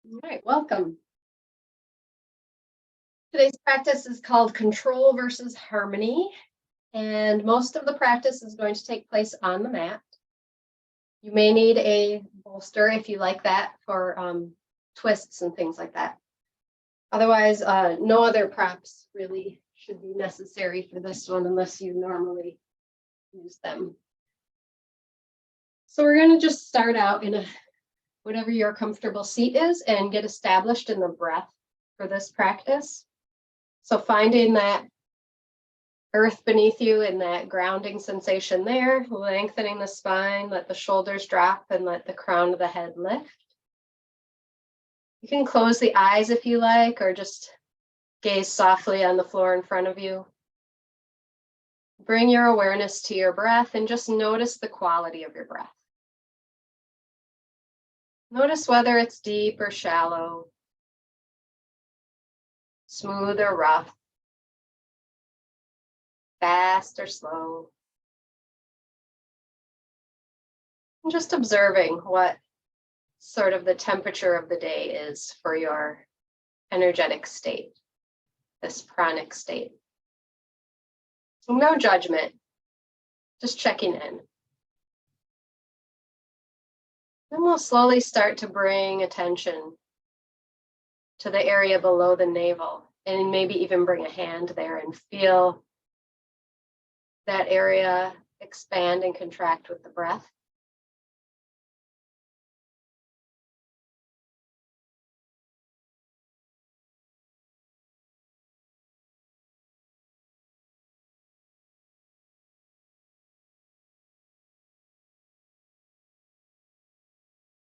All right, welcome. Today's practice is called Control versus Harmony, and most of the practice is going to take place on the mat. You may need a bolster if you like that for twists and things like that. Otherwise, no other props really should be necessary for this one unless you normally use them. So we're going to just start out in whatever your comfortable seat is and get established in the breath for this practice. So finding that earth beneath you and that grounding sensation there, lengthening the spine, let the shoulders drop and let the crown of the head lift. You can close the eyes if you like, or just gaze softly on the floor in front of you. Bring your awareness to your breath and just notice the quality of your breath. Notice whether it's deep or shallow, smooth or rough, fast or slow. And just observing what sort of the temperature of the day is for your energetic state, this pranic state. So no judgment, just checking in. Then we'll slowly start to bring attention to the area below the navel, and maybe even bring a hand there and feel that area expand and contract with the breath.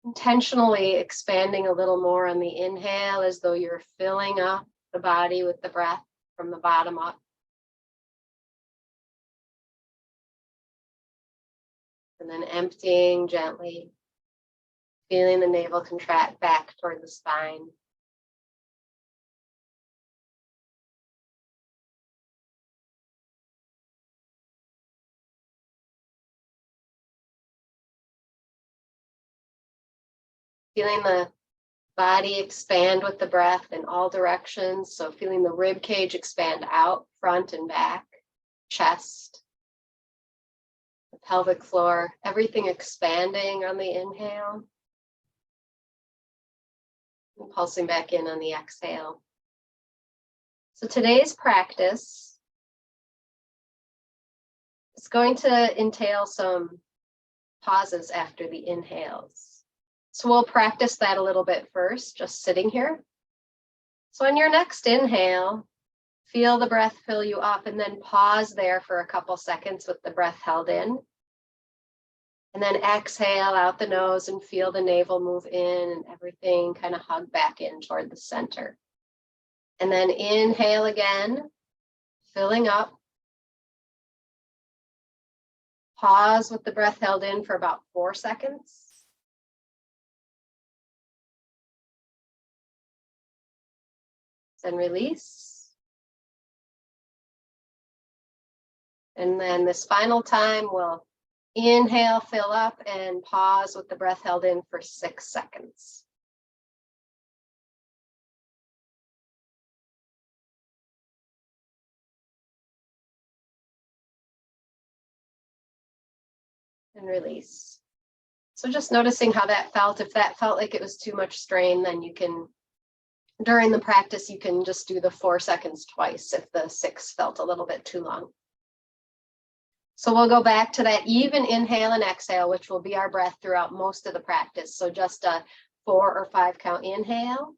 Intentionally expanding a little more on the inhale, as though you're filling up the body with the breath from the bottom up. And then emptying gently, feeling the navel contract back toward the spine. Feeling the body expand with the breath in all directions. So feeling the rib cage expand out, front and back, chest, the pelvic floor, everything expanding on the inhale. And pulsing back in on the exhale. So today's practice is going to entail some pauses after the inhales. So we'll practice that a little bit first, just sitting here. So on your next inhale, feel the breath fill you up, and then pause there for a couple seconds with the breath held in. And then exhale out the nose and feel the navel move in and everything kind of hug back in toward the center. And then inhale again, filling up. Pause with the breath held in for about 4 seconds. Then release. And then this final time, we'll inhale, fill up, and pause with the breath held in for 6 seconds. And release. So just noticing how that felt. If that felt like it was too much strain, then you can, during the practice, you can just do the 4 seconds twice if the 6 felt a little bit too long. So we'll go back to that even inhale and exhale, which will be our breath throughout most of the practice. So just a 4 or 5 count inhale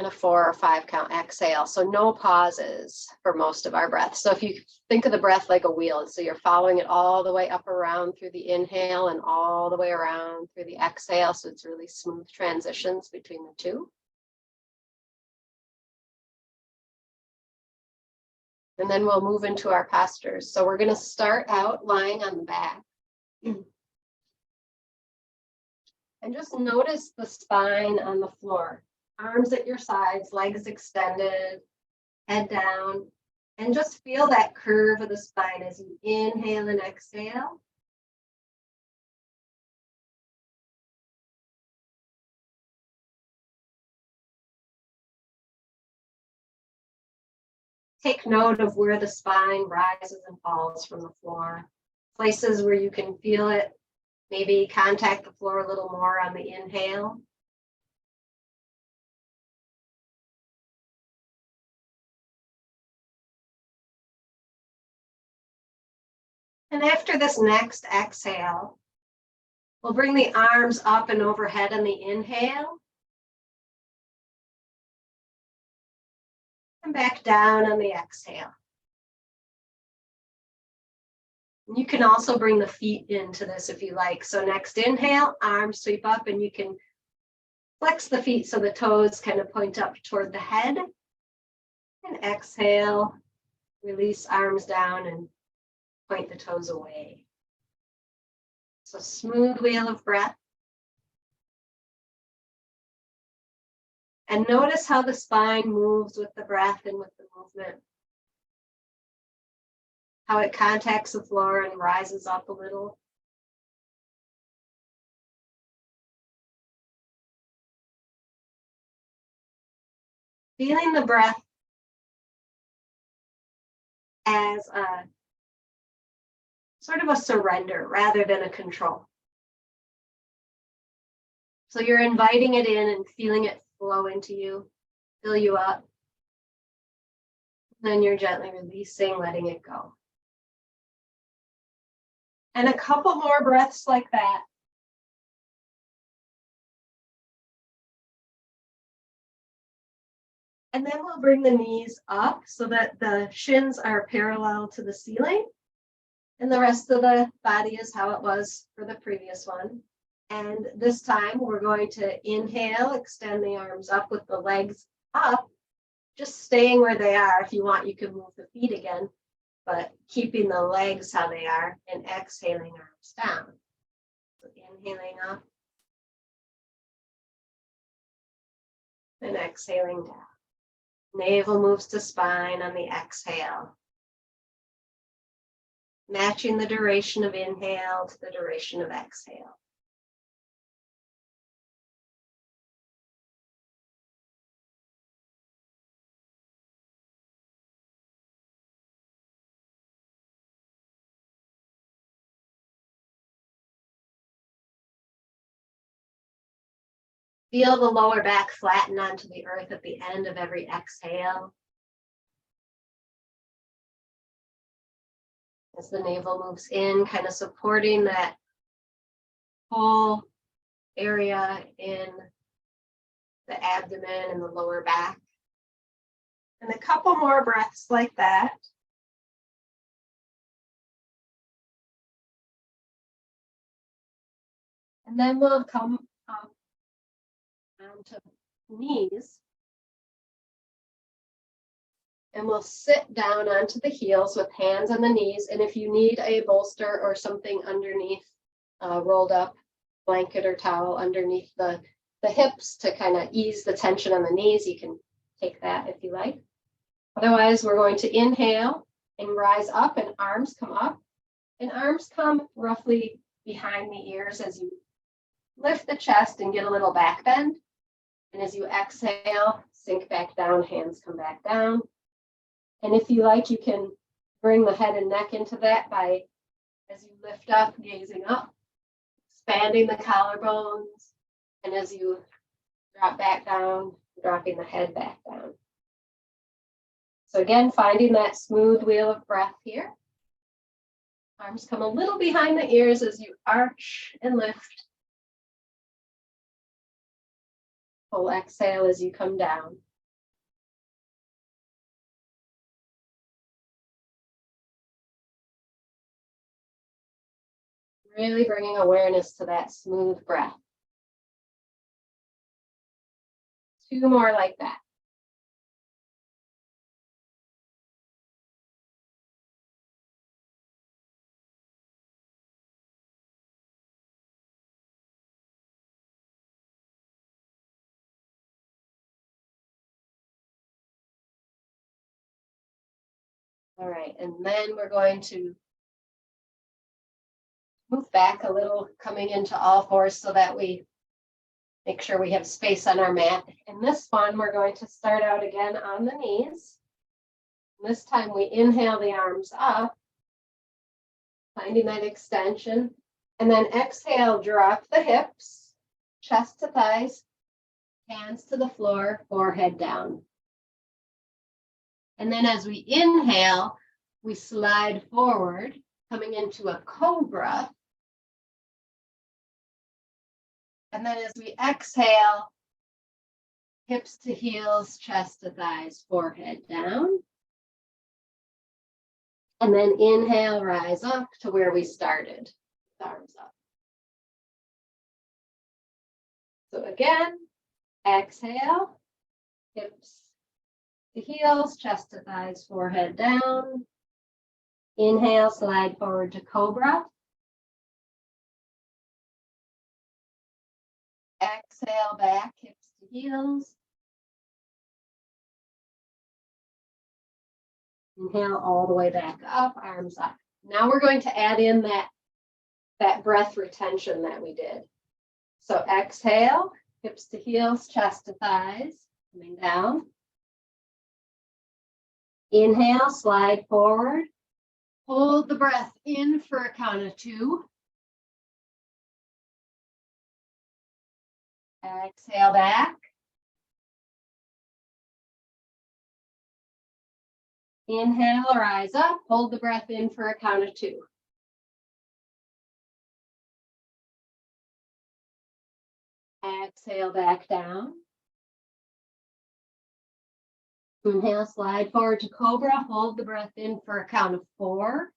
and a 4 or 5 count exhale. So no pauses for most of our breath. So if you think of the breath like a wheel, so you're following it all the way up around through the inhale and all the way around through the exhale. So it's really smooth transitions between the two. And then we'll move into our postures. So we're going to start out lying on the back. And just notice the spine on the floor. Arms at your sides, legs extended, head down. And just feel that curve of the spine as you inhale and exhale. take note of where the spine rises and falls from the floor. Places where you can feel it, maybe contact the floor a little more on the inhale. And after this next exhale, we'll bring the arms up and overhead on the inhale. And back down on the exhale. You can also bring the feet into this if you like. So next inhale, arms sweep up, and you can flex the feet so the toes kind of point up toward the head. And exhale, release arms down and point the toes away. So smooth wheel of breath. And notice how the spine moves with the breath and with the movement. How it contacts the floor and rises up a little. Feeling the breath as a sort of a surrender rather than a control. So you're inviting it in and feeling it flow into you, fill you up. Then you're gently releasing, letting it go. And a couple more breaths like that. And then we'll bring the knees up so that the shins are parallel to the ceiling. And the rest of the body is how it was for the previous one. And this time we're going to inhale, extend the arms up with the legs up, just staying where they are. If you want, you can move the feet again, but keeping the legs how they are, and exhaling arms down. So inhaling up and exhaling down. Navel moves to spine on the exhale. Matching the duration of inhale to the duration of exhale. Feel the lower back flatten onto the earth at the end of every exhale. As the navel moves in, kind of supporting that whole area in the abdomen and the lower back. And a couple more breaths like that. And then we'll come up onto knees. And we'll sit down onto the heels with hands on the knees. And if you need a bolster or something underneath, rolled up blanket or towel underneath the hips to kind of ease the tension on the knees, you can take that if you like. Otherwise, we're going to inhale and rise up, and arms come up. And arms come roughly behind the ears as you lift the chest and get a little back bend. And as you exhale, sink back down, hands come back down. And if you like, you can bring the head and neck into that by, as you lift up, gazing up, expanding the collarbones. And as you drop back down, dropping the head back down. So again, finding that smooth wheel of breath here. Arms come a little behind the ears as you arch and lift. Full exhale as you come down. Really bringing awareness to that smooth breath. 2 more like that. All right, and then we're going to move back a little, coming into all fours so that we make sure we have space on our mat. In this one, we're going to start out again on the knees. This time we inhale the arms up, finding that extension, and then exhale, drop the hips, chest to thighs, hands to the floor, forehead down. And then as we inhale, we slide forward, coming into a cobra. And then as we exhale, hips to heels, chest to thighs, forehead down. And then inhale, rise up to where we started, arms up. So again, exhale, hips to heels, chest to thighs, forehead down. Inhale, slide forward to cobra. Exhale, back, hips to heels. Inhale all the way back up, arms up. Now we're going to add in that breath retention that we did. So exhale, hips to heels, chest to thighs, coming down. Inhale, slide forward. Hold the breath in for a count of 2. Exhale back. Inhale, rise up. Hold the breath in for a count of 2. Exhale back down. Inhale, slide forward to cobra. Hold the breath in for a count of 4.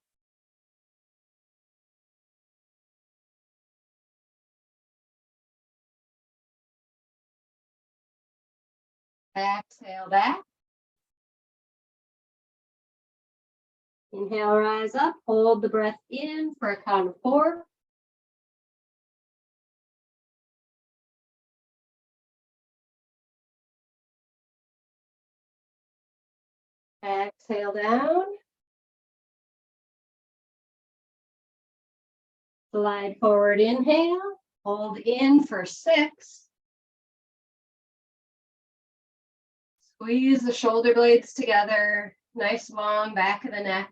Exhale back. Inhale, rise up. Hold the breath in for a count of 4. Exhale down. Slide forward, inhale. Hold in for 6. Squeeze the shoulder blades together. Nice long back of the neck.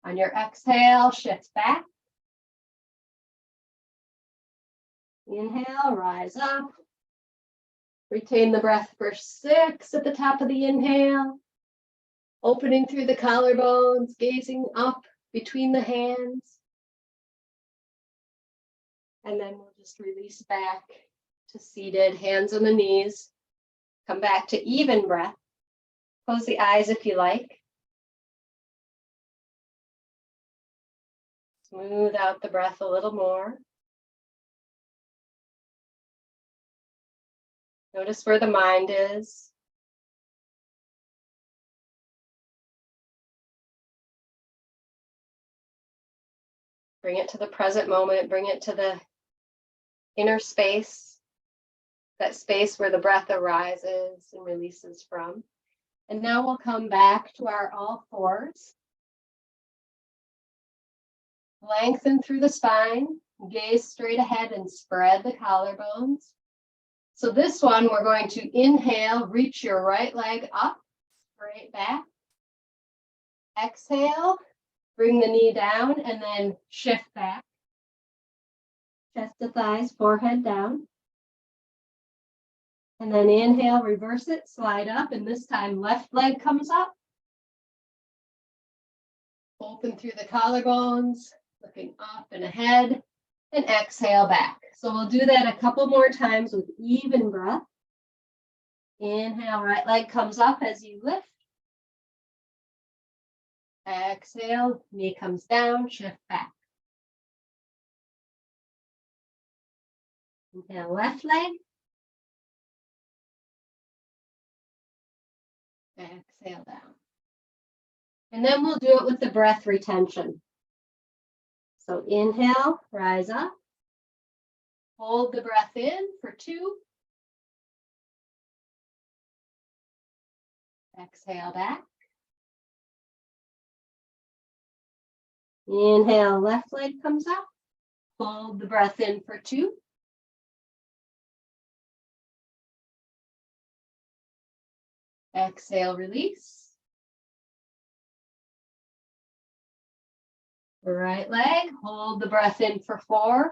On your exhale, shift back. Inhale, rise up. Retain the breath for 6 at the top of the inhale. Opening through the collarbones, gazing up between the hands. And then we'll just release back to seated, hands on the knees. Come back to even breath. Close the eyes if you like. Smooth out the breath a little more. Notice where the mind is. Bring it to the present moment. Bring it to the inner space, that space where the breath arises and releases from. And now we'll come back to our all fours. Lengthen through the spine, gaze straight ahead and spread the collarbones. So this one, we're going to inhale, reach your right leg up, straight back. Exhale, bring the knee down and then shift back. Chest to thighs, forehead down. And then inhale, reverse it, slide up, and this time left leg comes up. Open through the collarbones, looking up and ahead, and exhale back. So we'll do that a couple more times with even breath. Inhale, right leg comes up as you lift. Exhale, knee comes down, shift back. Inhale, left leg. Exhale down. And then we'll do it with the breath retention. So inhale, rise up. Hold the breath in for 2. Exhale back. Inhale, left leg comes up. Hold the breath in for 2. Exhale, release. Right leg, hold the breath in for 4.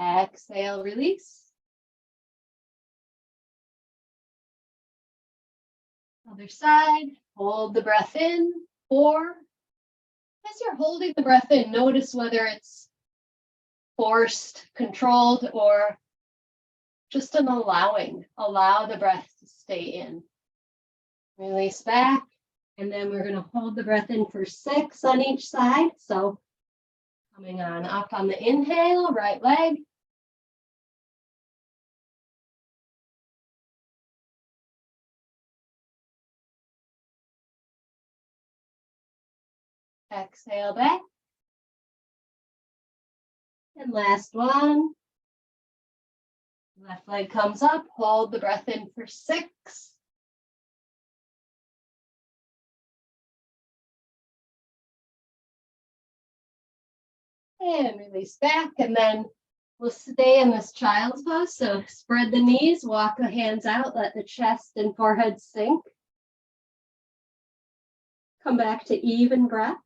Exhale, release. Other side, hold the breath in, 4. As you're holding the breath in, notice whether it's forced, controlled, or just an allowing. Allow the breath to stay in. Release back, and then we're going to hold the breath in for 6 on each side. So coming on up on the inhale, right leg. Exhale back. And last one. Left leg comes up, hold the breath in for 6. And release back, and then we'll stay in this child's pose. So spread the knees, walk the hands out, let the chest and forehead sink. Come back to even breath.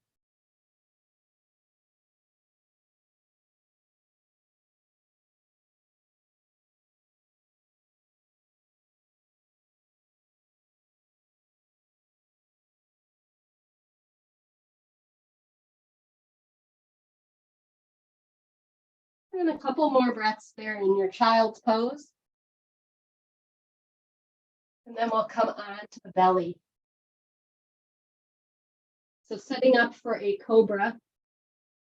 And a couple more breaths there in your child's pose. And then we'll come on to the belly. So setting up for a cobra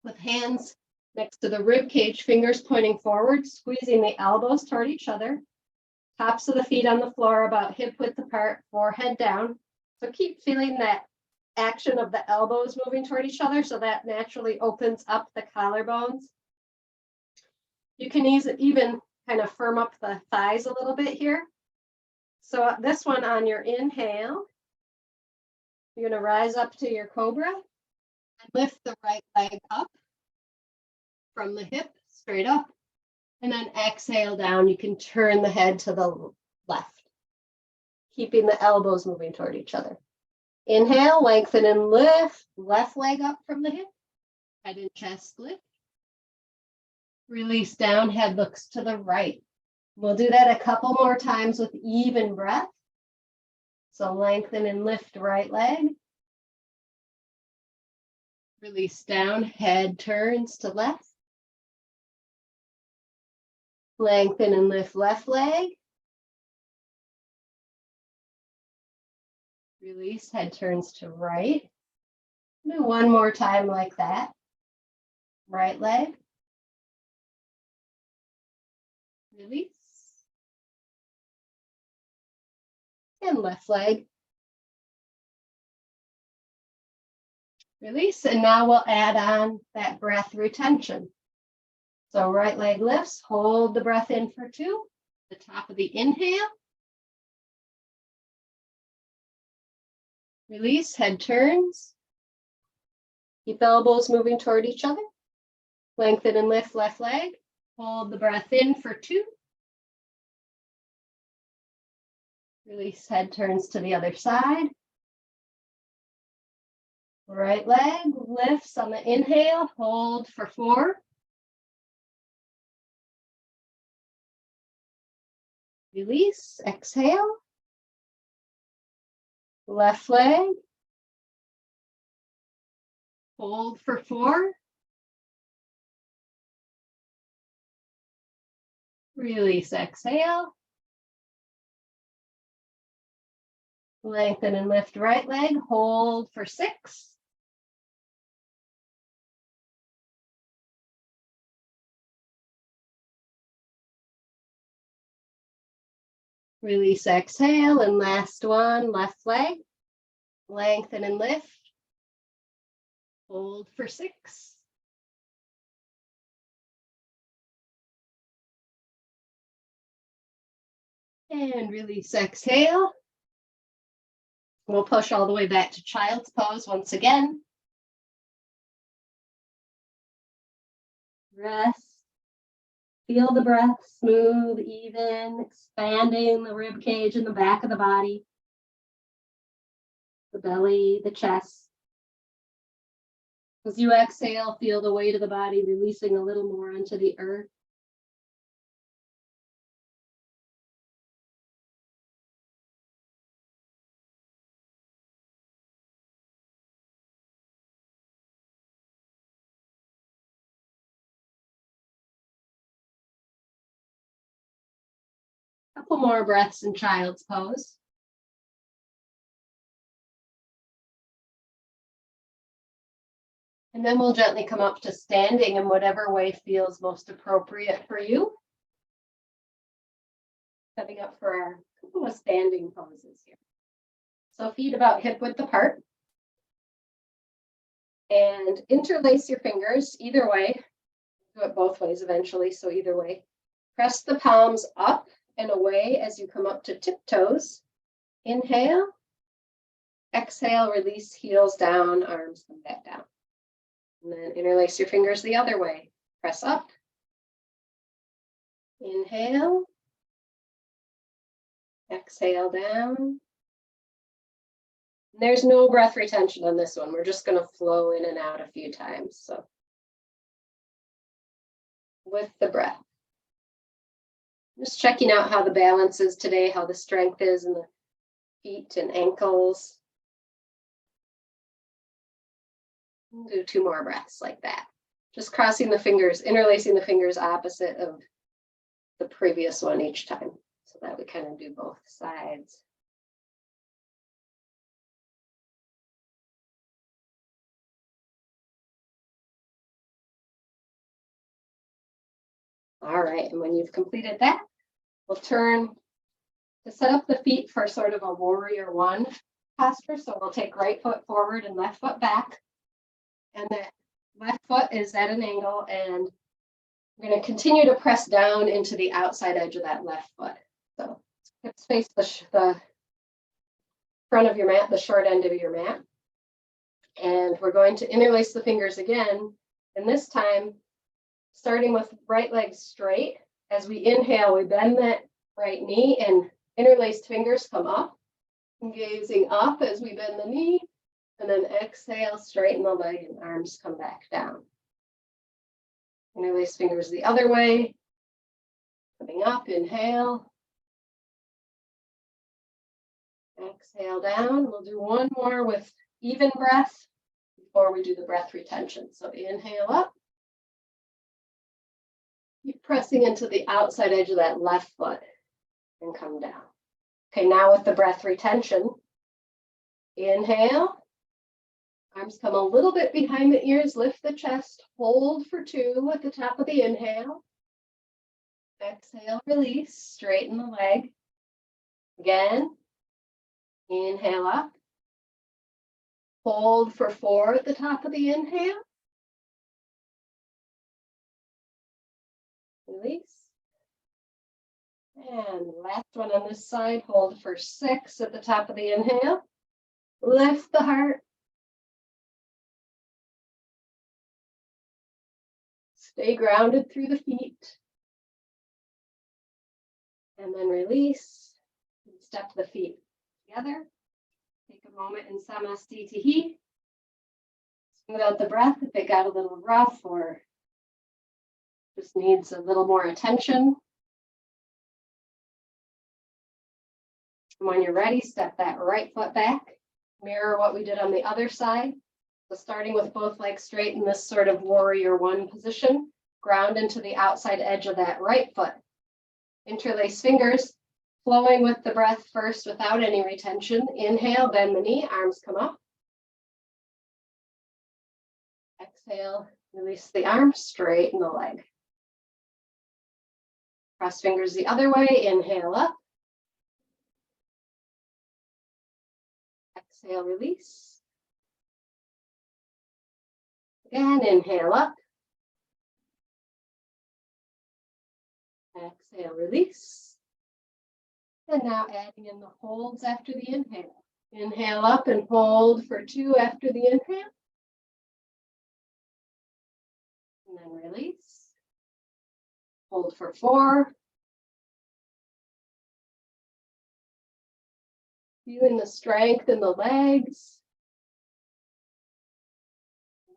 with hands next to the rib cage, fingers pointing forward, squeezing the elbows toward each other. Tops of the feet on the floor about hip width apart, forehead down. So keep feeling that action of the elbows moving toward each other, so that naturally opens up the collarbones. You can even kind of firm up the thighs a little bit here. So this one on your inhale, you're going to rise up to your cobra and lift the right leg up from the hip, straight up. And then exhale down. You can turn the head to the left, keeping the elbows moving toward each other. Inhale, lengthen and lift, left leg up from the hip, head and chest lift. Release down, head looks to the right. We'll do that a couple more times with even breath. So lengthen and lift right leg. Release down, head turns to left. Lengthen and lift left leg. Release, head turns to right. Do one more time like that. Right leg. Release. And left leg. Release, and now we'll add on that breath retention. So right leg lifts, hold the breath in for 2, the top of the inhale. Release, head turns. Keep elbows moving toward each other. Lengthen and lift left leg. Hold the breath in for 2. Release, head turns to the other side. Right leg lifts on the inhale, hold for 4. Release, exhale. Left leg. Hold for 4. Release, exhale. Lengthen and lift right leg, hold for 6. Release, exhale, and last one, left leg. Lengthen and lift. Hold for 6. And release, exhale. We'll push all the way back to child's pose once again. Rest. Feel the breath, smooth, even, expanding the rib cage in the back of the body, the belly, the chest. As you exhale, feel the weight of the body releasing a little more onto the earth. Couple more breaths in child's pose. And then we'll gently come up to standing in whatever way feels most appropriate for you. Setting up for our couple of standing poses here. So feet about hip width apart. And interlace your fingers either way. Do it both ways eventually, so either way. Press the palms up and away as you come up to tiptoes. Inhale. Exhale, release, heels down, arms come back down. And then interlace your fingers the other way. Press up. Inhale. Exhale down. There's no breath retention on this one. We're just going to flow in and out a few times. So with the breath. Just checking out how the balance is today, how the strength is in the feet and ankles. We'll do 2 more breaths like that. Just crossing the fingers, interlacing the fingers opposite of the previous one each time, so that we kind of do both sides. All right, and when you've completed that, we'll turn to set up the feet for sort of a warrior 1 posture. So we'll take right foot forward and left foot back. And that left foot is at an angle, and we're going to continue to press down into the outside edge of that left foot. So let's face the front of your mat, the short end of your mat. And we're going to interlace the fingers again. And this time, starting with right leg straight. As we inhale, we bend that right knee and interlaced fingers come up. And gazing up as we bend the knee. And then exhale, straighten the leg and arms come back down. Interlace fingers the other way. Coming up, inhale. Exhale down. We'll do 1 more with even breath before we do the breath retention. So inhale up. Keep pressing into the outside edge of that left foot and come down. Okay, now with the breath retention, inhale. Arms come a little bit behind the ears, lift the chest, hold for 2 at the top of the inhale. Exhale, release, straighten the leg. Again, inhale up. Hold for 4 at the top of the inhale. Release. And last one on this side, hold for 6 at the top of the inhale. Lift the heart. Stay grounded through the feet. And then release. Step the feet together. Take a moment in Samastitihi. Smooth out the breath if it got a little rough or just needs a little more attention. And when you're ready, step that right foot back. Mirror what we did on the other side. So starting with both legs straight in this sort of warrior 1 position, ground into the outside edge of that right foot. Interlace fingers, flowing with the breath first without any retention. Inhale, bend the knee, arms come up. Exhale, release the arm, straighten the leg. Cross fingers the other way, inhale up. Exhale, release. Again, inhale up. Exhale, release. And now adding in the holds after the inhale. Inhale up and hold for 2 after the inhale. And then release. Hold for 4. Feeling the strength in the legs.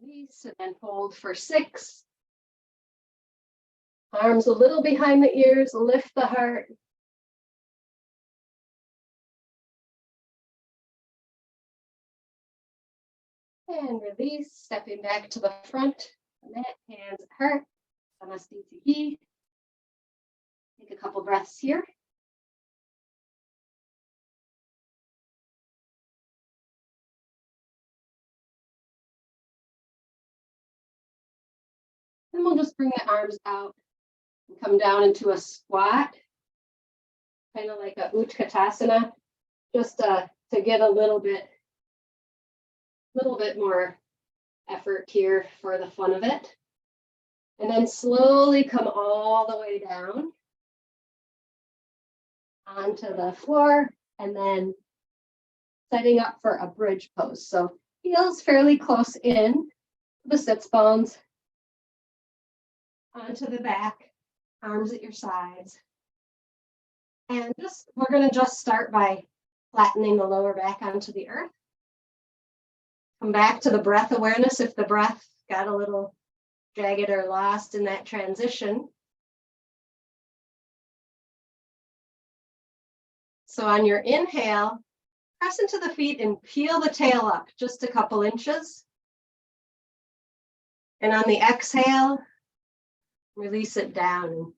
Release and then hold for 6. Arms a little behind the ears, lift the heart. And release, stepping back to the front. Mat, hands at heart. Samastitihi. Take a couple breaths here. Then we'll just bring the arms out and come down into a squat, kind of like a Utkatasana, just to get a little bit more effort here for the fun of it. And then slowly come all the way down onto the floor, and then setting up for a bridge pose. So heels fairly close in to the sits bones, onto the back, arms at your sides. And we're going to just start by flattening the lower back onto the earth. Come back to the breath awareness if the breath got a little jagged or lost in that transition. So on your inhale, press into the feet and peel the tail up just a couple inches. And on the exhale, release it down and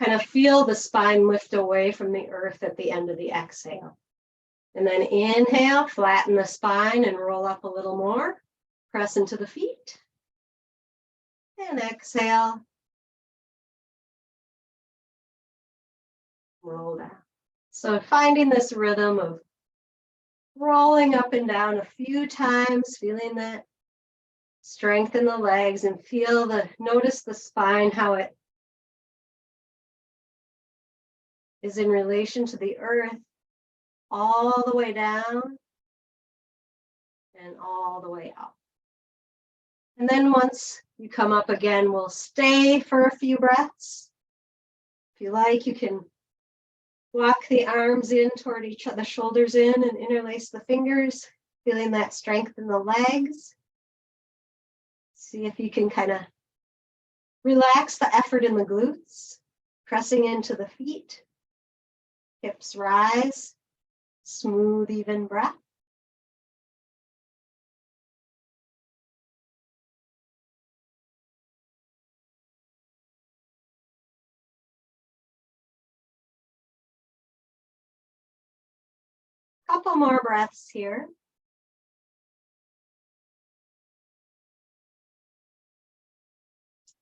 kind of feel the spine lift away from the earth at the end of the exhale. And then inhale, flatten the spine and roll up a little more. Press into the feet. And exhale. Roll down. So finding this rhythm of rolling up and down a few times, feeling that strength in the legs, and notice the spine, how it is in relation to the earth, all the way down and all the way up. And then once you come up again, we'll stay for a few breaths. If you like, you can walk the arms in toward each other, the shoulders in, and interlace the fingers, feeling that strength in the legs. See if you can kind of relax the effort in the glutes, pressing into the feet. Hips rise, smooth, even breath. Couple more breaths here.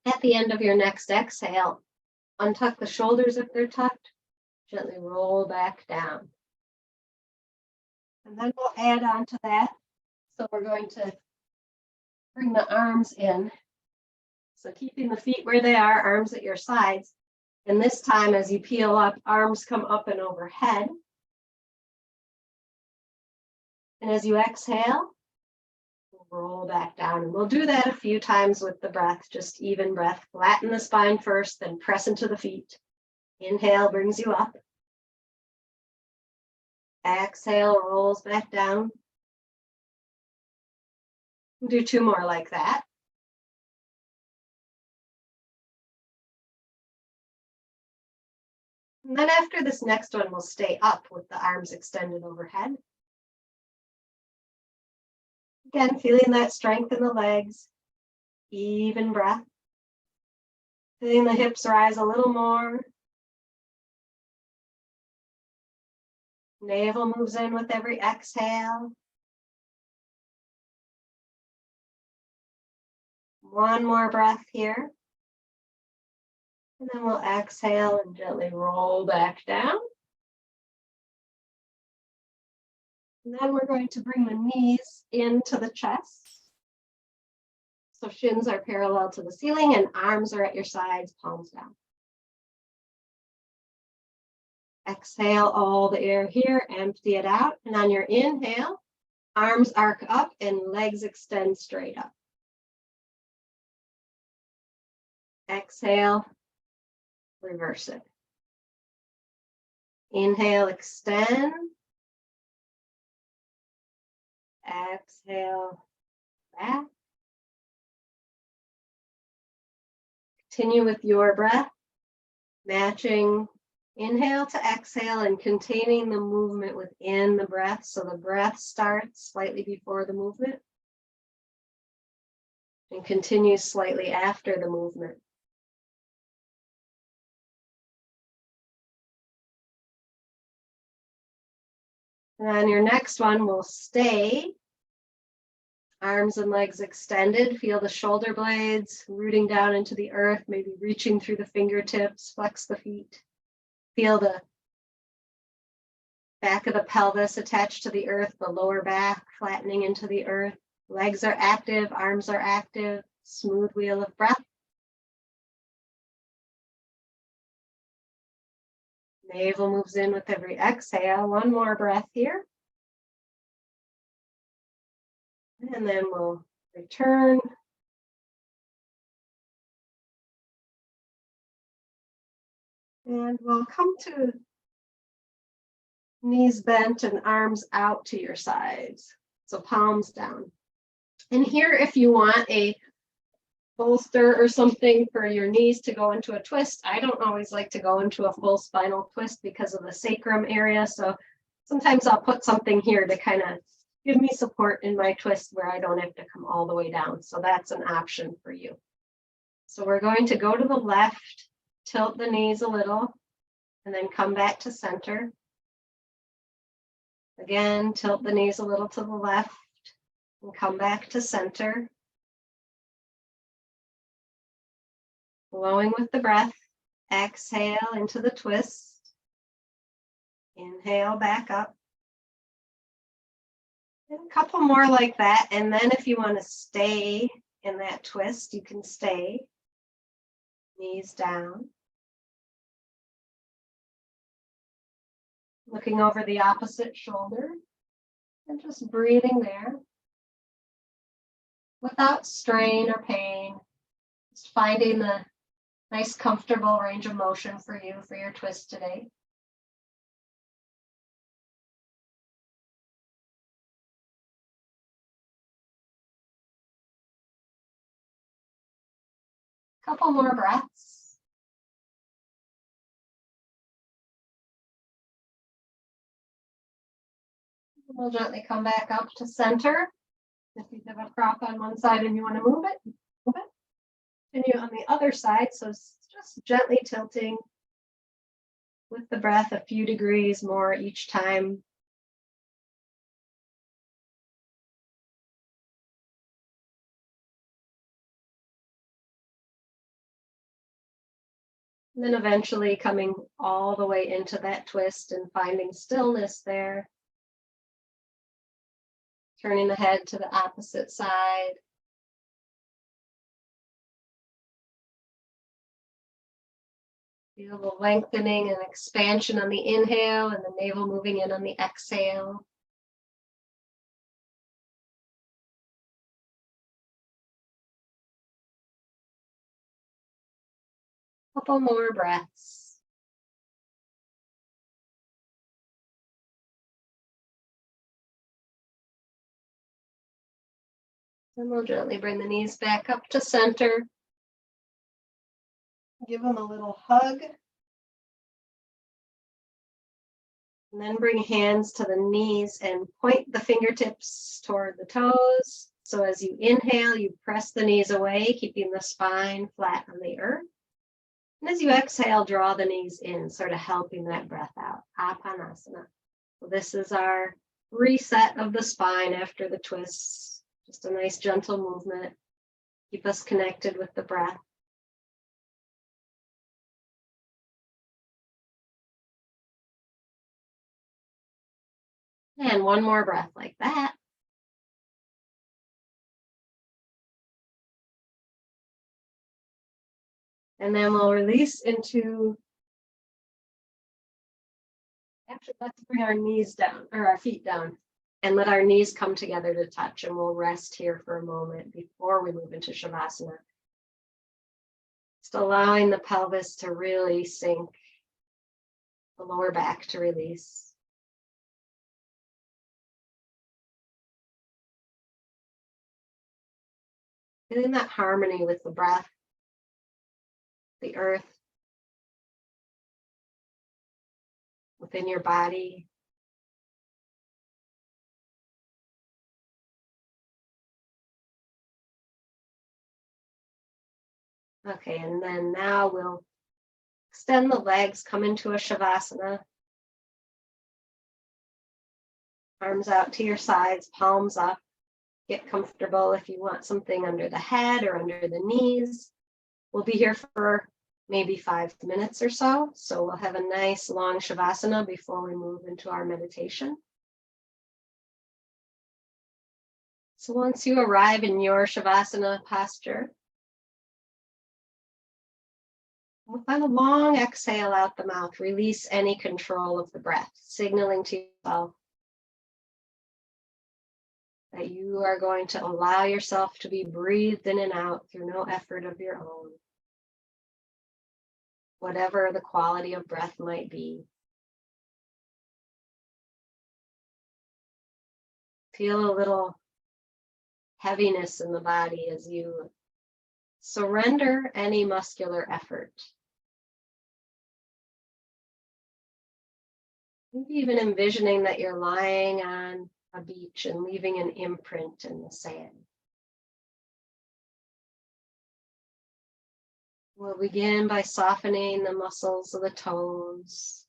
At the end of your next exhale, untuck the shoulders if they're tucked. Gently roll back down. And then we'll add on to that. So we're going to bring the arms in. So keeping the feet where they are, arms at your sides. And this time, as you peel up, arms come up and overhead. And as you exhale, roll back down. And we'll do that a few times with the breath, just even breath. Flatten the spine first, then press into the feet. Inhale brings you up. Exhale rolls back down. Do 2 more like that. And then after this next one, we'll stay up with the arms extended overhead. Again, feeling that strength in the legs, even breath. Feeling the hips rise a little more. Navel moves in with every exhale. One more breath here. And then we'll exhale and gently roll back down. And then we're going to bring the knees into the chest. So shins are parallel to the ceiling and arms are at your sides, palms down. Exhale all the air here, empty it out. And on your inhale, arms arc up and legs extend straight up. Exhale, reverse it. Inhale, extend. Exhale, back. Continue with your breath, matching inhale to exhale and containing the movement within the breath. So the breath starts slightly before the movement and continues slightly after the movement. And on your next one, we'll stay. Arms and legs extended. Feel the shoulder blades rooting down into the earth, maybe reaching through the fingertips, flex the feet. Feel the back of the pelvis attached to the earth, the lower back flattening into the earth. Legs are active, arms are active, smooth wheel of breath. Navel moves in with every exhale. One more breath here. And then we'll return. And we'll come to knees bent and arms out to your sides. So palms down. And here, if you want a bolster or something for your knees to go into a twist, I don't always like to go into a full spinal twist because of the sacrum area. So sometimes I'll put something here to kind of give me support in my twist where I don't have to come all the way down. So that's an option for you. So we're going to go to the left, tilt the knees a little, and then come back to center. Again, tilt the knees a little to the left and come back to center. Flowing with the breath. Exhale into the twist. Inhale back up. And a couple more like that. And then if you want to stay in that twist, you can stay. Knees down. Looking over the opposite shoulder. And just breathing there. Without strain or pain. Just finding the nice, comfortable range of motion for you for your twist today. Couple more breaths. We'll gently come back up to center. If you have a prop on one side and you want to move it, move it. Continue on the other side, so just gently tilting with the breath a few degrees more each time. And then eventually coming all the way into that twist and finding stillness there. Turning the head to the opposite side. Feel the lengthening and expansion on the inhale and the navel moving in on the exhale. Couple more breaths. And we'll gently bring the knees back up to center. Give them a little hug. And then bring hands to the knees and point the fingertips toward the toes. So as you inhale, you press the knees away, keeping the spine flat on the earth. And as you exhale, draw the knees in, sort of helping that breath out. Apanasana. So this is our reset of the spine after the twists. Just a nice gentle movement. Keep us connected with the breath. And one more breath like that. And then we'll release into, actually let's bring our knees down, or our feet down, and let our knees come together to touch, and we'll rest here for a moment before we move into Shavasana. Just allowing the pelvis to really sink, the lower back to release. Feeling that harmony with the breath, the earth within your body. Okay, and then now we'll extend the legs, come into a Shavasana. Arms out to your sides, palms up. Get comfortable if you want something under the head or under the knees. We'll be here for maybe 5 minutes or so. So we'll have a nice long Shavasana before we move into our meditation. So once you arrive in your Shavasana posture, with a long exhale out the mouth, release any control of the breath, signaling to yourself that you are going to allow yourself to be breathed in and out through no effort of your own, whatever the quality of breath might be. Feel a little heaviness in the body as you surrender any muscular effort. Maybe even envisioning that you're lying on a beach and leaving an imprint in the sand. We'll begin by softening the muscles of the toes.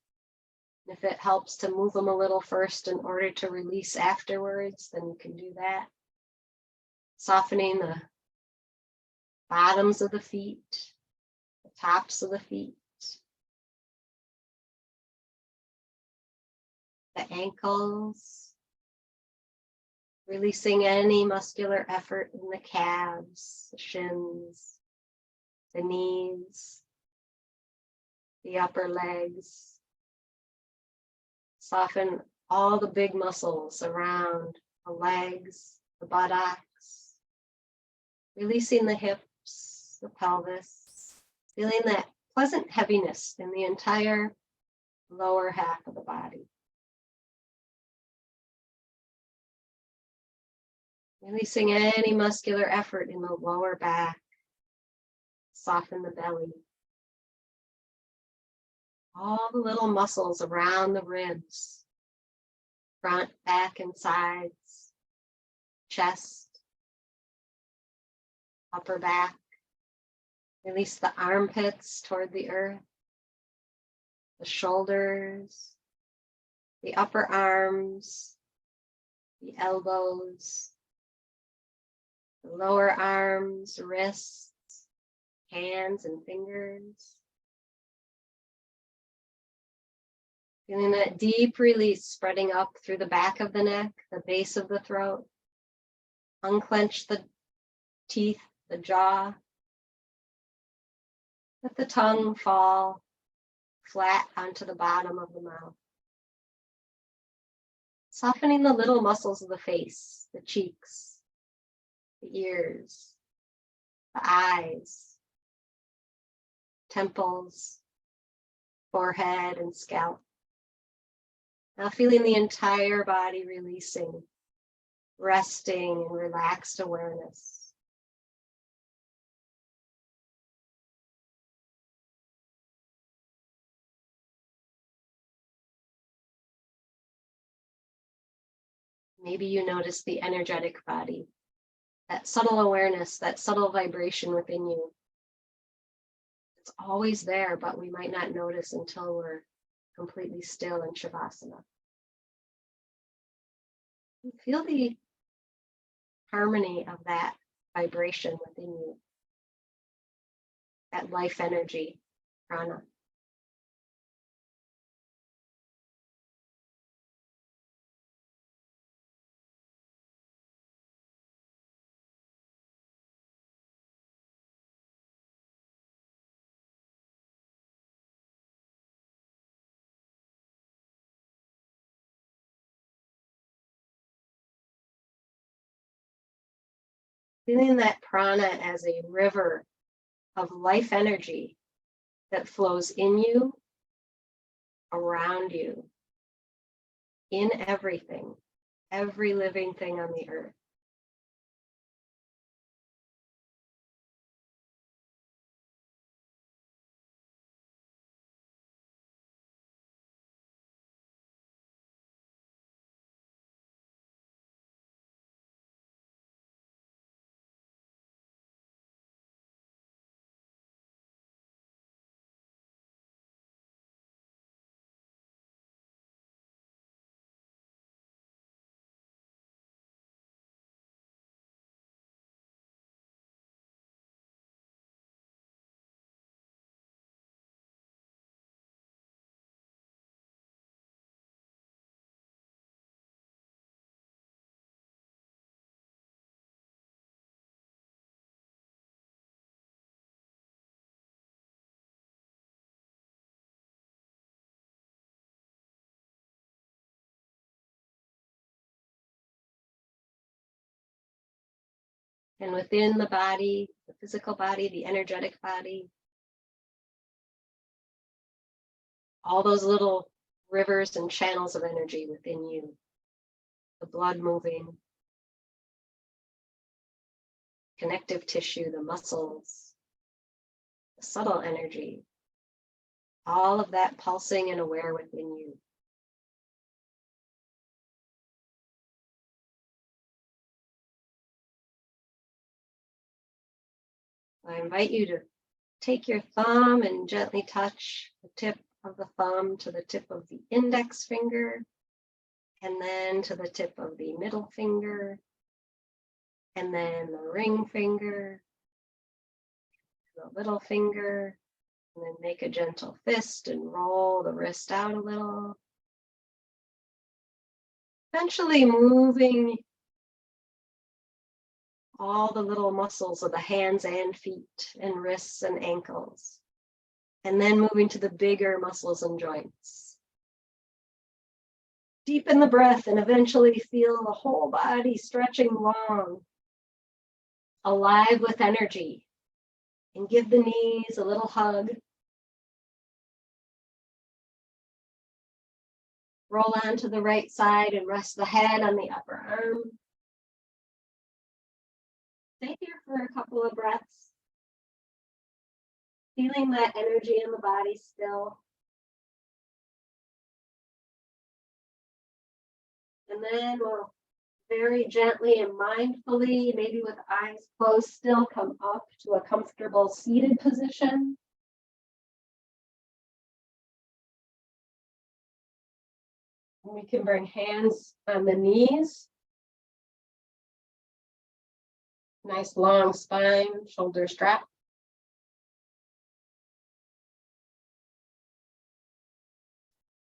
If it helps to move them a little first in order to release afterwards, then you can do that. Softening the bottoms of the feet, the tops of the feet, the ankles, releasing any muscular effort in the calves, the shins, the knees, the upper legs. Soften all the big muscles around the legs, the buttocks, releasing the hips, the pelvis, feeling that pleasant heaviness in the entire lower half of the body. Releasing any muscular effort in the lower back. Soften the belly. All the little muscles around the ribs, front, back, and sides, chest, upper back. Release the armpits toward the earth, the shoulders, the upper arms, the elbows, the lower arms, wrists, hands, and fingers. Feeling that deep release spreading up through the back of the neck, the base of the throat. Unclench the teeth, the jaw. Let the tongue fall flat onto the bottom of the mouth. Softening the little muscles of the face, the cheeks, the ears, the eyes, temples, forehead, and scalp. Now feeling the entire body releasing, resting in relaxed awareness. Maybe you notice the energetic body, that subtle awareness, that subtle vibration within you. It's always there, but we might not notice until we're completely still in Shavasana. Feel the harmony of that vibration within you, that life energy, prana. Feeling that prana as a river of life energy that flows in you, around you, in everything, every living thing on the earth. And within the body, the physical body, the energetic body, all those little rivers and channels of energy within you, the blood moving, connective tissue, the muscles, the subtle energy, all of that pulsing and aware within you. I invite you to take your thumb and gently touch the tip of the thumb to the tip of the index finger, and then to the tip of the middle finger, and then the ring finger, the little finger, and then make a gentle fist and roll the wrist out a little. Eventually moving all the little muscles of the hands and feet and wrists and ankles, and then moving to the bigger muscles and joints. Deepen the breath and eventually feel the whole body stretching long, alive with energy, and give the knees a little hug. Roll onto the right side and rest the head on the upper arm. Stay here for a couple of breaths, feeling that energy in the body still. And then we'll very gently and mindfully, maybe with eyes closed still, come up to a comfortable seated position. And we can bring hands on the knees. Nice long spine, shoulders drop.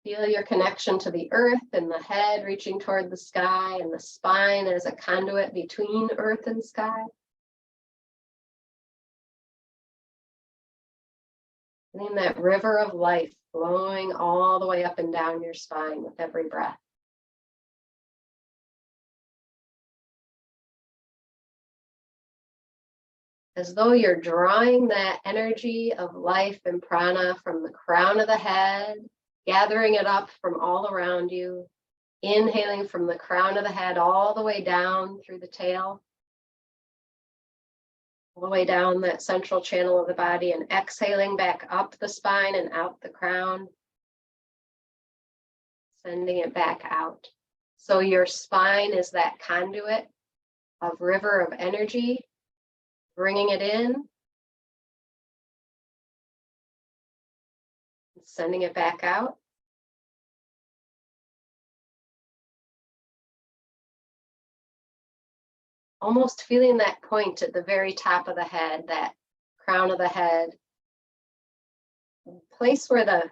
Feel your connection to the earth and the head reaching toward the sky, and the spine as a conduit between earth and sky. Feeling that river of life flowing all the way up and down your spine with every breath. As though you're drawing that energy of life and prana from the crown of the head, gathering it up from all around you, inhaling from the crown of the head all the way down through the tail, all the way down that central channel of the body, and exhaling back up the spine and out the crown, sending it back out. So your spine is that conduit of river of energy, bringing it in, sending it back out. Almost feeling that point at the very top of the head, that crown of the head, place where the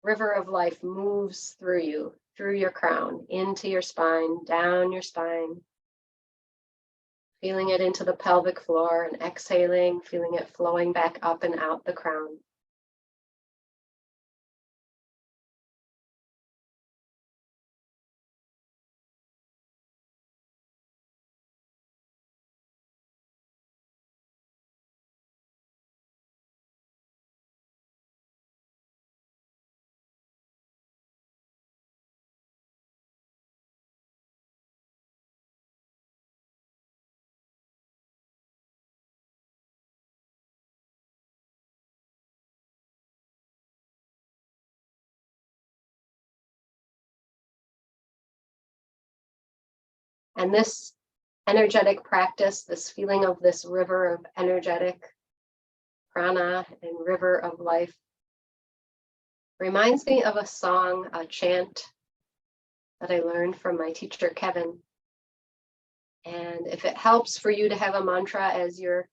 river of life moves through you, through your crown, into your spine, down your spine. Feeling it into the pelvic floor and exhaling, feeling it flowing back up and out the crown. And this energetic practice, this feeling of this river of energetic prana and river of life, reminds me of a song, a chant that I learned from my teacher, Kevin. And if it helps for you to have a mantra as you're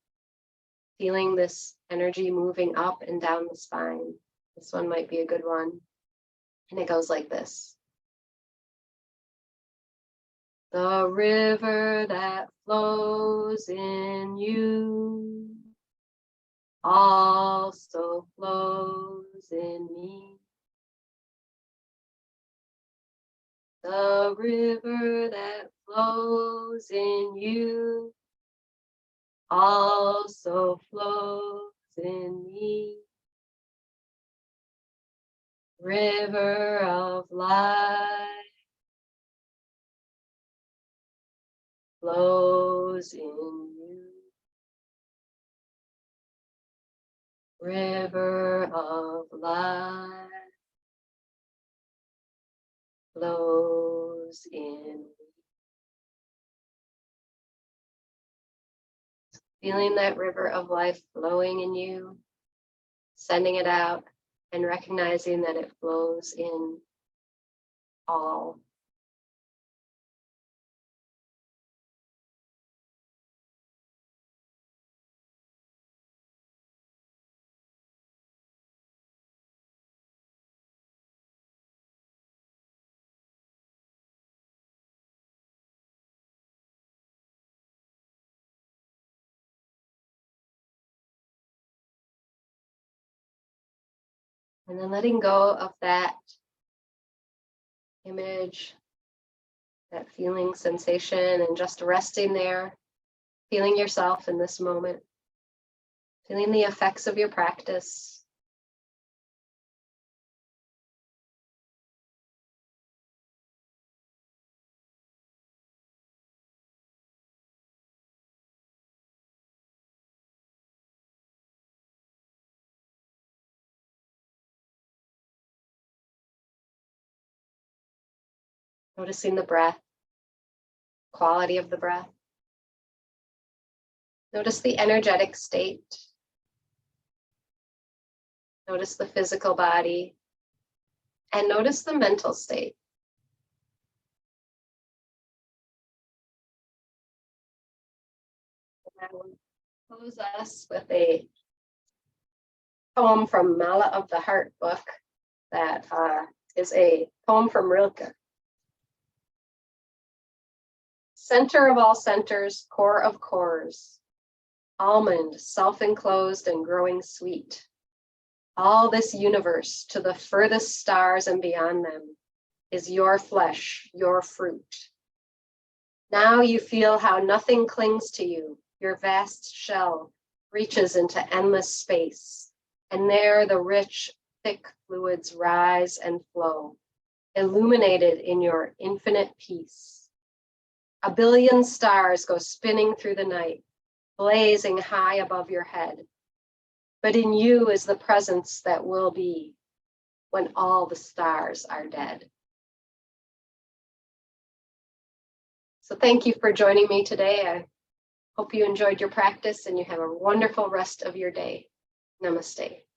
feeling this energy moving up and down the spine, this one might be a good one. And it goes like this. The river that flows in you also flows in me. The river that flows in you also flows in me. River of life flows in you. River of life flows in. Feeling that river of life flowing in you, sending it out, and recognizing that it flows in all. And then letting go of that image, that feeling, sensation, and just resting there, feeling yourself in this moment, feeling the effects of your practice. Noticing the breath, quality of the breath. Notice the energetic state. Notice the physical body. And notice the mental state. And I will close us with a poem from Mala of the Heart book that is a poem from Rilke. Center of all centers, core of cores, almond, self-enclosed and growing sweet. All this universe to the furthest stars and beyond them is your flesh, your fruit. Now you feel how nothing clings to you. Your vast shell reaches into endless space, and there the rich, thick fluids rise and flow, illuminated in your infinite peace. A billion stars go spinning through the night, blazing high above your head. But in you is the presence that will be when all the stars are dead. So thank you for joining me today. I hope you enjoyed your practice and you have a wonderful rest of your day. Namaste.